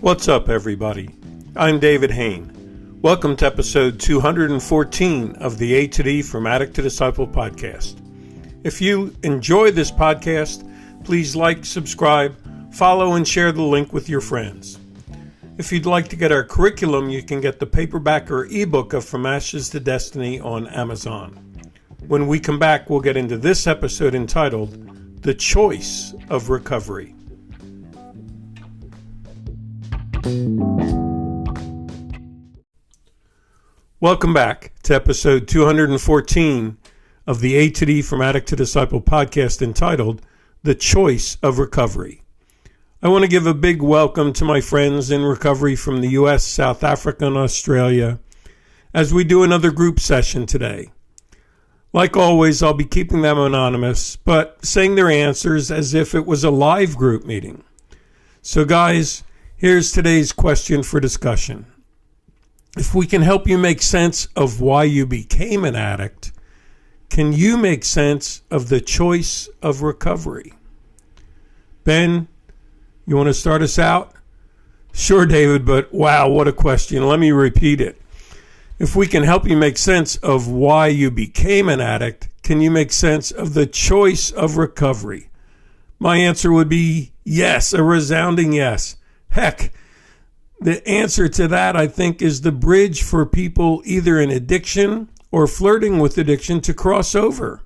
What's up, everybody? I'm David Hain. Welcome to episode 214 of the A to D from Addict to Disciple podcast. If you enjoy this podcast, please like, subscribe, follow, and share the link with your friends. If you'd like to get our curriculum, you can get the paperback or ebook of From Ashes to Destiny on Amazon. When we come back, we'll get into this episode entitled The Choice of Recovery. Welcome back to episode 214 of the A to D from Addict to Disciple podcast entitled The Choice of Recovery. I want to give a big welcome to my friends in recovery from the U.S., South Africa, and Australia as we do another group session today. Like always, I'll be keeping them anonymous, but saying their answers as if it was a live group meeting. So guys, here's today's question for discussion. If we can help you make sense of why you became an addict, can you make sense of the choice of recovery? Ben, you want to start us out? Sure, David, but wow, what a question. Let me repeat it. If we can help you make sense of why you became an addict, can you make sense of the choice of recovery? My answer would be yes, a resounding yes. Heck, the answer to that, I think, is the bridge for people either in addiction or flirting with addiction to cross over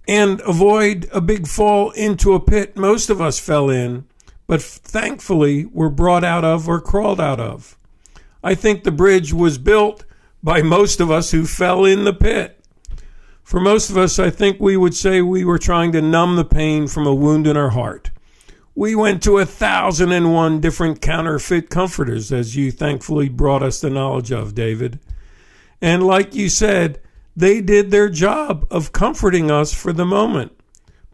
and avoid a big fall into a pit most of us fell in, but thankfully were brought out of or crawled out of. I think the bridge was built by most of us who fell in the pit. For most of us, I think we would say we were trying to numb the pain from a wound in our heart. We went to 1,001 different counterfeit comforters, as you thankfully brought us the knowledge of, David. And like you said, they did their job of comforting us for the moment.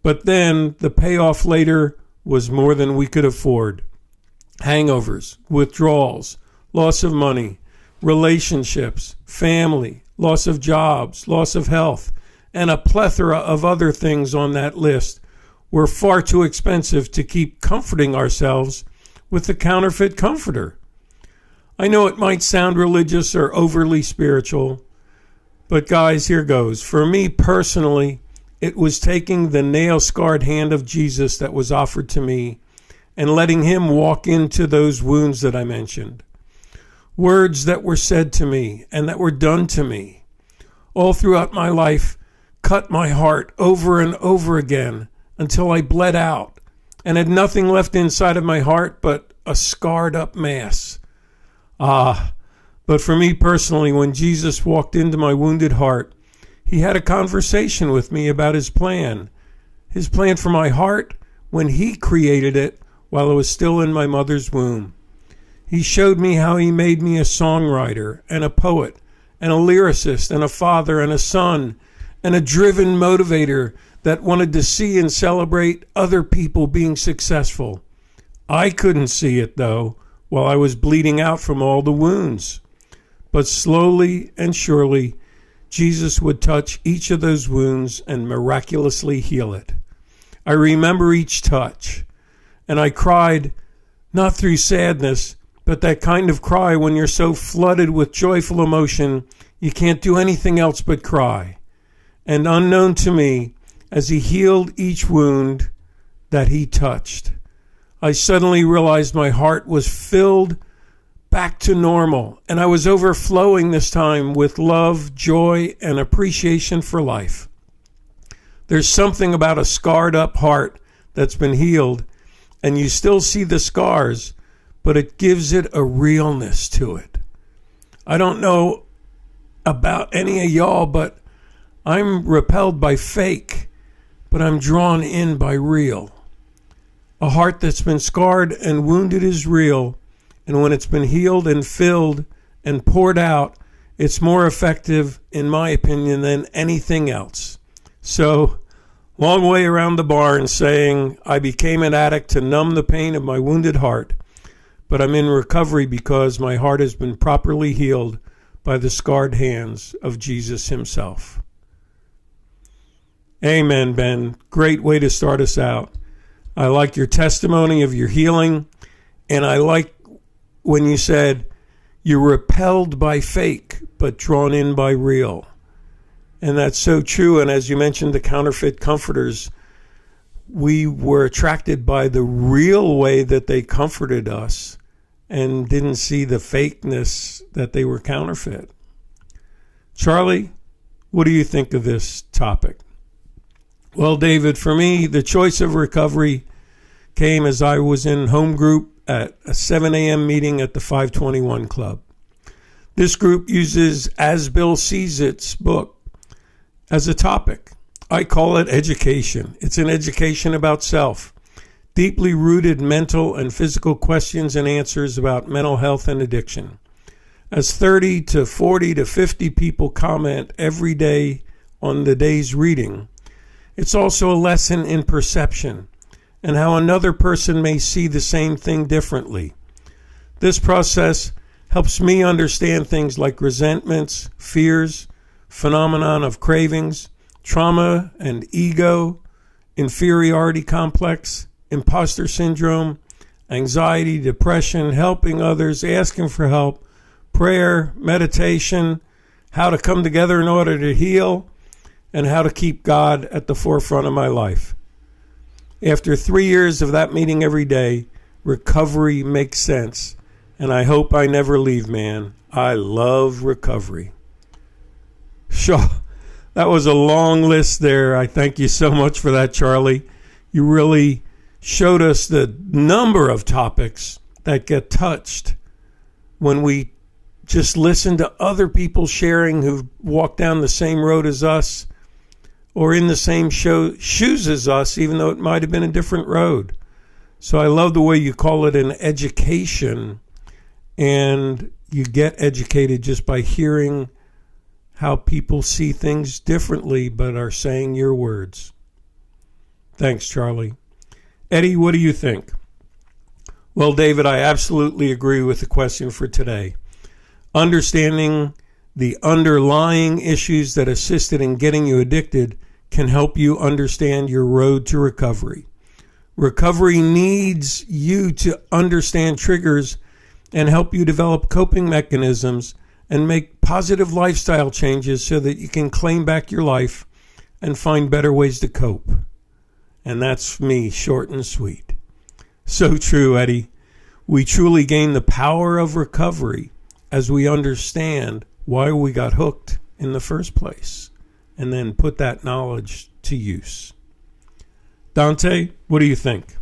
But then the payoff later was more than we could afford. Hangovers, withdrawals, loss of money, relationships, family, loss of jobs, loss of health, and a plethora of other things on that list were far too expensive to keep comforting ourselves with the counterfeit comforter. I know it might sound religious or overly spiritual, but guys, here goes. For me personally, it was taking the nail-scarred hand of Jesus that was offered to me and letting him walk into those wounds that I mentioned. Words that were said to me and that were done to me all throughout my life cut my heart over and over again until I bled out and had nothing left inside of my heart but a scarred up mass. But for me personally, when Jesus walked into my wounded heart, he had a conversation with me about his plan for my heart when he created it while I was still in my mother's womb. He showed me how he made me a songwriter and a poet and a lyricist and a father and a son and a driven motivator that wanted to see and celebrate other people being successful. I couldn't see it, though, while I was bleeding out from all the wounds. But slowly and surely, Jesus would touch each of those wounds and miraculously heal it. I remember each touch, and I cried, not through sadness, but that kind of cry when you're so flooded with joyful emotion, you can't do anything else but cry. And unknown to me, as he healed each wound that he touched, I suddenly realized my heart was filled back to normal, and I was overflowing this time with love, joy, and appreciation for life. There's something about a scarred up heart that's been healed, and you still see the scars, but it gives it a realness to it. I don't know about any of y'all, but I'm repelled by fake, but I'm drawn in by real. A heart that's been scarred and wounded is real, and when it's been healed and filled and poured out, it's more effective, in my opinion, than anything else. So, long way around the barn saying I became an addict to numb the pain of my wounded heart, but I'm in recovery because my heart has been properly healed by the scarred hands of Jesus himself. Amen, Ben. Great way to start us out. I like your testimony of your healing, and I like when you said you're repelled by fake but drawn in by real. And that's so true. And as you mentioned, the counterfeit comforters, we were attracted by the real way that they comforted us and didn't see the fakeness that they were counterfeit. Charlie, what do you think of this topic? Well, David, for me, the choice of recovery came as I was in home group at a 7 a.m. meeting at the 521 Club. This group uses As Bill Sees It's book as a topic. I call it education. It's an education about self, deeply rooted mental and physical questions and answers about mental health and addiction. As 30 to 40 to 50 people comment every day on the day's reading, it's also a lesson in perception and how another person may see the same thing differently. This process helps me understand things like resentments, fears, phenomenon of cravings, trauma and ego, inferiority complex, imposter syndrome, anxiety, depression, helping others, asking for help, prayer, meditation, how to come together in order to heal, and how to keep God at the forefront of my life. After 3 years of that meeting every day, recovery makes sense, and I hope I never leave, man. I love recovery. Sure, that was a long list there. I thank you so much for that, Charlie. You really showed us the number of topics that get touched when we just listen to other people sharing who've walked down the same road as us or in the same shoes as us, even though it might have been a different road. So I love the way you call it an education, and you get educated just by hearing how people see things differently but are saying your words. Thanks, Charlie. Eddie, what do you think? Well, David, I absolutely agree with the question for today. Understanding the underlying issues that assisted in getting you addicted can help you understand your road to recovery. Recovery needs you to understand triggers and help you develop coping mechanisms and make positive lifestyle changes so that you can claim back your life and find better ways to cope. And that's me, short and sweet. So true, Eddie. We truly gain the power of recovery as we understand why we got hooked in the first place, and then put that knowledge to use. Dante, what do you think?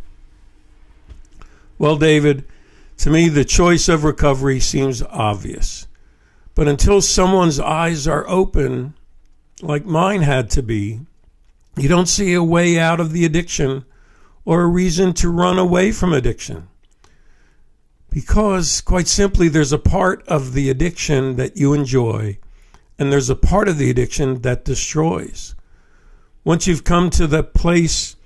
Well, David, to me, the choice of recovery seems obvious. But until someone's eyes are open, like mine had to be, you don't see a way out of the addiction or a reason to run away from addiction. Because, quite simply, there's a part of the addiction that you enjoy, and there's a part of the addiction that destroys. Once you've come to the place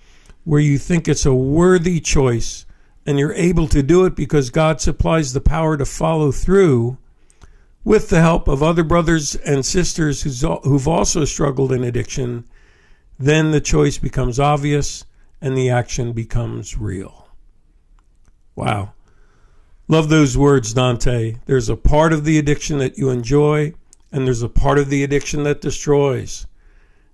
where you think it's a worthy choice, and you're able to do it because God supplies the power to follow through with the help of other brothers and sisters who've also struggled in addiction, then the choice becomes obvious and the action becomes real. Wow. Love those words, Dante. There's a part of the addiction that you enjoy, and there's a part of the addiction that destroys.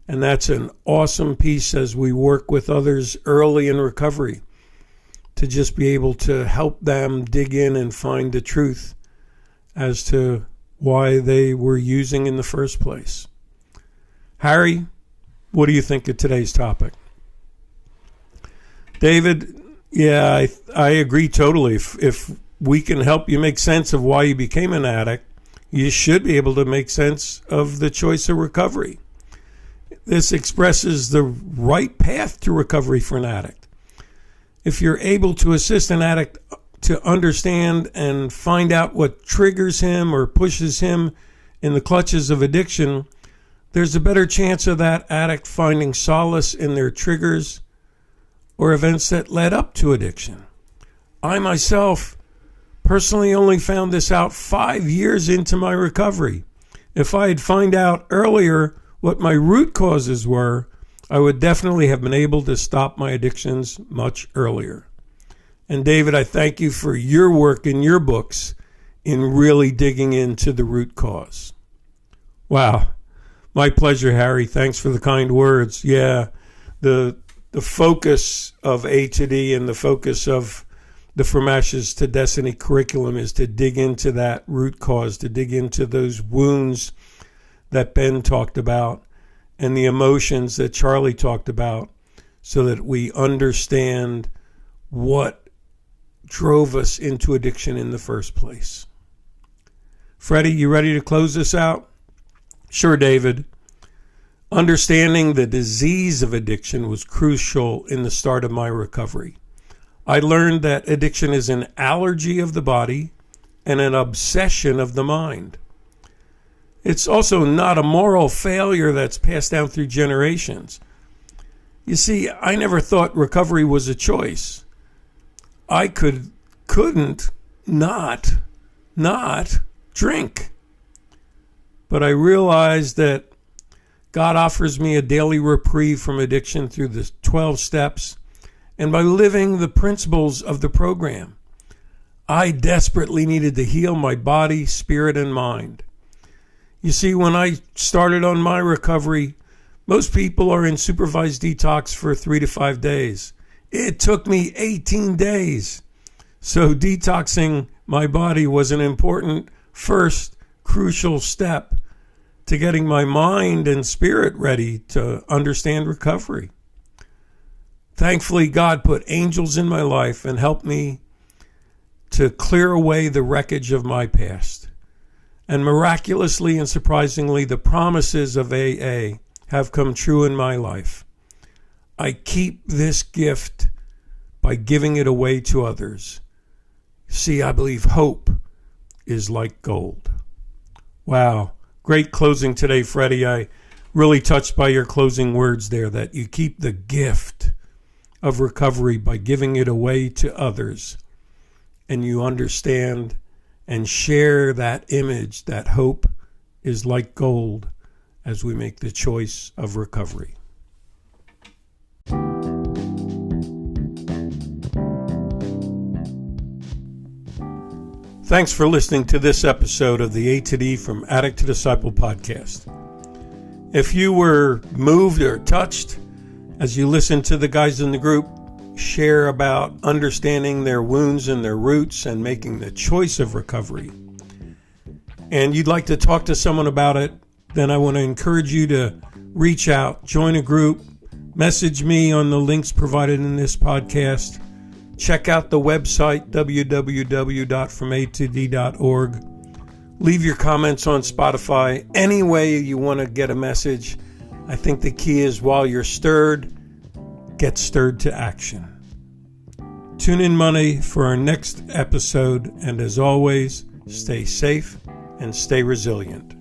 And that's an awesome piece as we work with others early in recovery to just be able to help them dig in and find the truth as to why they were using in the first place. Harry, what do you think of today's topic? David, yeah, I agree totally. If we can help you make sense of why you became an addict, you should be able to make sense of the choice of recovery. This expresses the right path to recovery for an addict. If you're able to assist an addict to understand and find out what triggers him or pushes him in the clutches of addiction, there's a better chance of that addict finding solace in their triggers or events that led up to addiction. I myself personally only found this out 5 years into my recovery. If I had found out earlier what my root causes were, I would definitely have been able to stop my addictions much earlier. And David, I thank you for your work in your books in really digging into the root cause. Wow. My pleasure, Harry. Thanks for the kind words. Yeah, the focus of A to D and the focus of the From Ashes to Destiny curriculum is to dig into that root cause, to dig into those wounds that Ben talked about and the emotions that Charlie talked about, so that we understand what drove us into addiction in the first place. Freddie, you ready to close this out? Sure, David. Understanding the disease of addiction was crucial in the start of my recovery. I learned that addiction is an allergy of the body and an obsession of the mind. It's also not a moral failure that's passed down through generations. You see, I never thought recovery was a choice. I couldn't not drink. But I realized that God offers me a daily reprieve from addiction through the 12 steps and by living the principles of the program. I desperately needed to heal my body, spirit, and mind. You see, when I started on my recovery, most people are in supervised detox for 3 to 5 days. It took me 18 days. So detoxing my body was an important first crucial step to getting my mind and spirit ready to understand recovery. Thankfully, God put angels in my life and helped me to clear away the wreckage of my past. And miraculously and surprisingly, the promises of AA have come true in my life. I keep this gift by giving it away to others. See, I believe hope is like gold. Wow. Great closing today, Freddie. I really touched by your closing words there, that you keep the gift of recovery by giving it away to others. And you understand and share that image that hope is like gold as we make the choice of recovery. Thanks for listening to this episode of the A to D from Addict to Disciple podcast. If you were moved or touched as you listened to the guys in the group share about understanding their wounds and their roots and making the choice of recovery, and you'd like to talk to someone about it, then I want to encourage you to reach out, join a group, message me on the links provided in this podcast. Check out the website, www.fromatod.org. Leave your comments on Spotify. Any way you want to get a message. I think the key is, while you're stirred, get stirred to action. Tune in Monday for our next episode, and as always, stay safe and stay resilient.